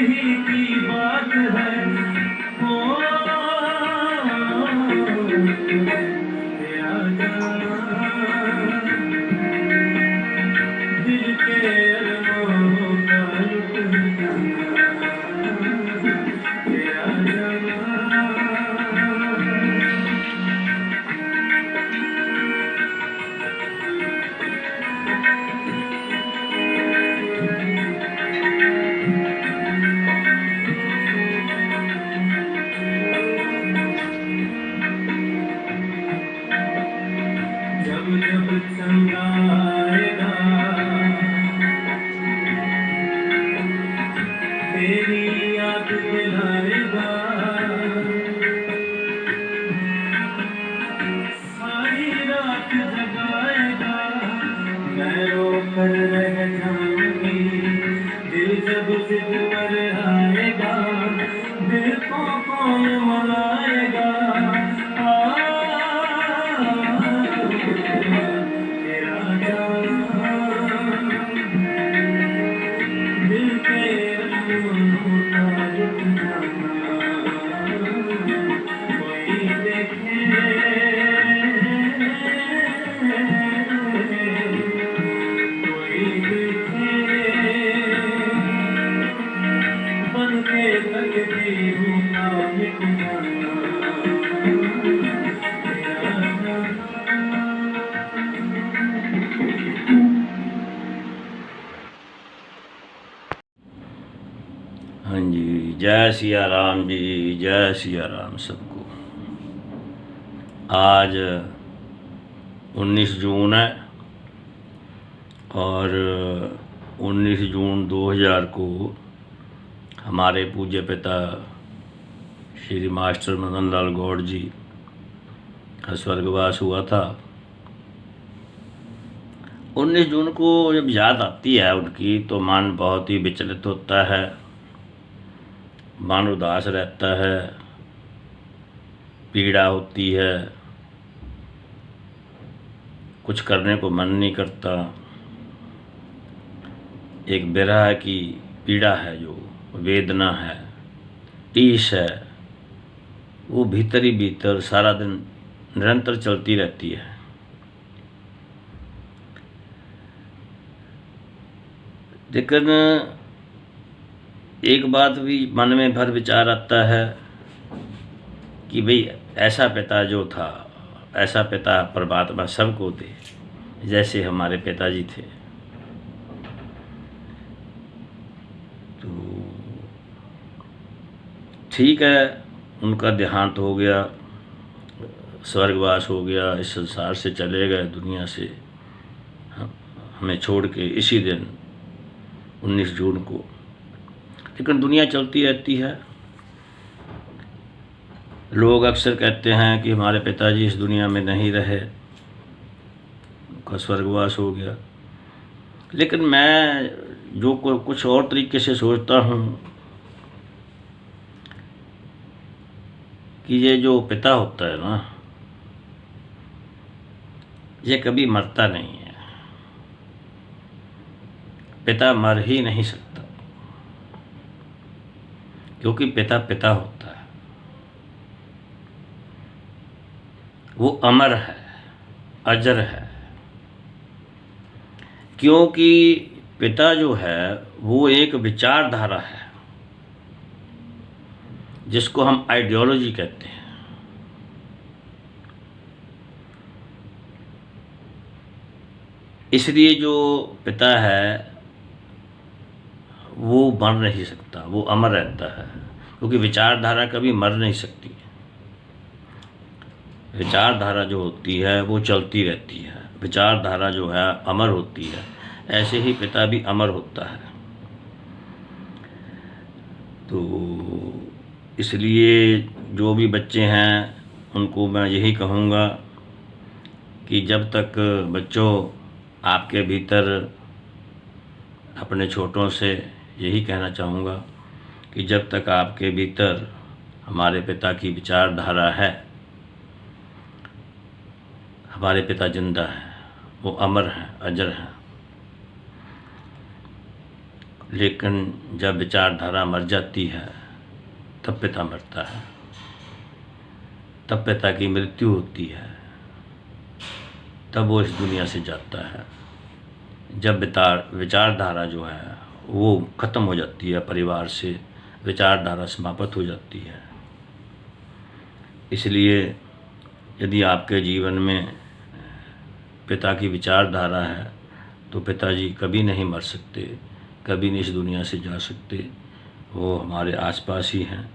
ही की बात है। ओ तेरा जान दिल के अरमानों का लुट जाना तेरा जान। जब जब चंगा आएगा तेरी याद दिलाएगा। सारी रात जगाएगा मैं रो कर रह जाऊंगी। दिल जब जिद पर आएगा दिल को कौन मनाएगा। तेरा जान दिल के अरमानों का लुट जाना कोई देखे कोई देखे बन के तकदीरों का मिट जाना तेरा जान। हाँ जी, जय सिया राम जी, जय सिया राम सबको। आज 19 जून है और 19 जून 2000 को हमारे पूज्य पिता श्री मास्टर मदन लाल गौड़ जी का स्वर्गवास हुआ था। 19 जून को जब याद आती है उनकी तो मन बहुत ही विचलित होता है, मन उदास रहता है, पीड़ा होती है, कुछ करने को मन नहीं करता। एक विरह की पीड़ा है, जो वेदना है, टीस है, वो भीतर ही भीतर सारा दिन निरंतर चलती रहती है। लेकिन एक बात भी मन में भर विचार आता है कि भाई ऐसा पिता जो था, ऐसा पिता परमात्मा सबको दे जैसे हमारे पिताजी थे। तो ठीक है, उनका देहांत हो गया, स्वर्गवास हो गया, इस संसार से चले गए दुनिया से, हमें छोड़ के इसी दिन 19 जून को। लेकिन दुनिया चलती रहती है। लोग अक्सर कहते हैं कि हमारे पिताजी इस दुनिया में नहीं रहे, उनका स्वर्गवास हो गया। लेकिन मैं जो कुछ और तरीके से सोचता हूँ कि ये जो पिता होता है ना, ये कभी मरता नहीं है। पिता मर ही नहीं सकता, क्योंकि पिता पिता होता है, वो अमर है, अजर है। क्योंकि पिता जो है वो एक विचारधारा है, जिसको हम आइडियोलॉजी कहते हैं। इसलिए जो पिता है वो मर नहीं सकता, वो अमर रहता है, क्योंकि विचारधारा कभी मर नहीं सकती। विचारधारा जो होती है वो चलती रहती है, विचारधारा जो है अमर होती है। ऐसे ही पिता भी अमर होता है। तो इसलिए जो भी बच्चे हैं उनको मैं यही कहूँगा कि जब तक बच्चों आपके भीतर, अपने छोटों से यही कहना चाहूँगा कि जब तक आपके भीतर हमारे पिता की विचारधारा है, हमारे पिता जिंदा हैं, वो अमर हैं, अजर हैं। लेकिन जब विचारधारा मर जाती है तब पिता मरता है, तब पिता की मृत्यु होती है, तब वो इस दुनिया से जाता है। जब विचारधारा जो है वो ख़त्म हो जाती है, परिवार से विचारधारा समाप्त हो जाती है। इसलिए यदि आपके जीवन में पिता की विचारधारा है तो पिताजी कभी नहीं मर सकते, कभी नहीं इस दुनिया से जा सकते। वो हमारे आसपास ही हैं,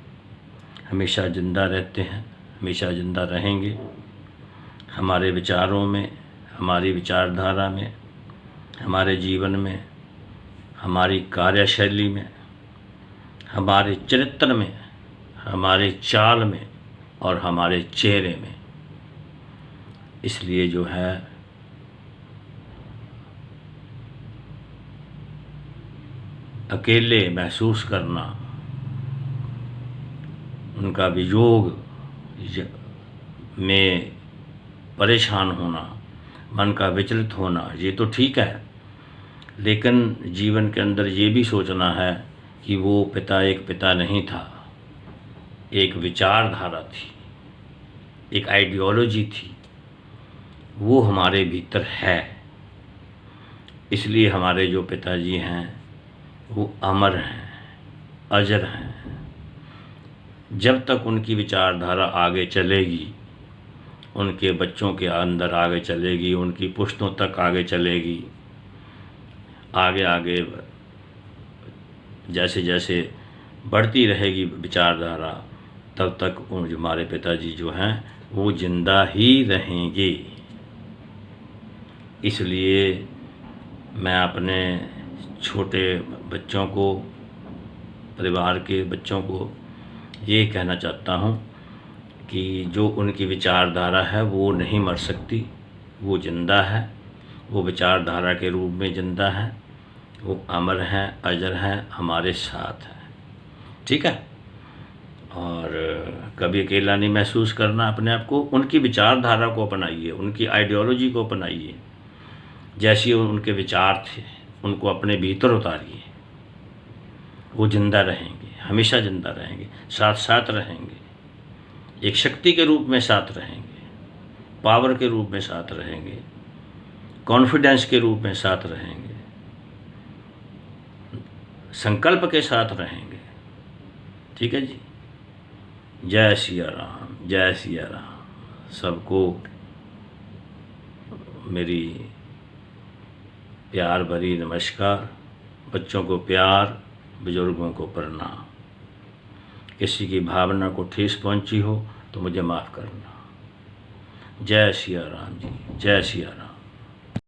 हमेशा ज़िंदा रहते हैं, हमेशा ज़िंदा रहेंगे। हमारे विचारों में, हमारी विचारधारा में, हमारे जीवन में, हमारी कार्यशैली में, हमारे चरित्र में, हमारे चाल में और हमारे चेहरे में। इसलिए जो है अकेले महसूस करना, उनका वियोग में परेशान होना, मन का विचलित होना, ये तो ठीक है, लेकिन जीवन के अंदर ये भी सोचना है कि वो पिता एक पिता नहीं था, एक विचारधारा थी, एक आइडियोलॉजी थी, वो हमारे भीतर है। इसलिए हमारे जो पिताजी हैं वो अमर हैं, अजर हैं। जब तक उनकी विचारधारा आगे चलेगी, उनके बच्चों के अंदर आगे चलेगी, उनकी पुश्तों तक आगे चलेगी, आगे आगे जैसे जैसे बढ़ती रहेगी विचारधारा, तब तक हमारे पिताजी जो हैं वो जिंदा ही रहेंगे। इसलिए मैं अपने छोटे बच्चों को, परिवार के बच्चों को ये कहना चाहता हूँ कि जो उनकी विचारधारा है वो नहीं मर सकती, वो ज़िंदा है, वो विचारधारा के रूप में ज़िंदा है, वो अमर हैं, अजर हैं, हमारे साथ हैं। ठीक है। और कभी अकेला नहीं महसूस करना अपने आप को। उनकी विचारधारा को अपनाइए, उनकी आइडियोलॉजी को अपनाइए, जैसे उनके विचार थे उनको अपने भीतर उतारिए। वो ज़िंदा रहेंगे, हमेशा ज़िंदा रहेंगे, साथ साथ रहेंगे, एक शक्ति के रूप में साथ रहेंगे, पावर के रूप में साथ रहेंगे, कॉन्फिडेंस के रूप में साथ रहेंगे, संकल्प के साथ रहेंगे। ठीक है जी। जय सिया राम, जय सिया राम। सबको मेरी प्यार भरी नमस्कार। बच्चों को प्यार, बुजुर्गों को प्रणाम। किसी की भावना को ठेस पहुंची हो तो मुझे माफ़ करना। जय सिया राम जी, जय सिया राम।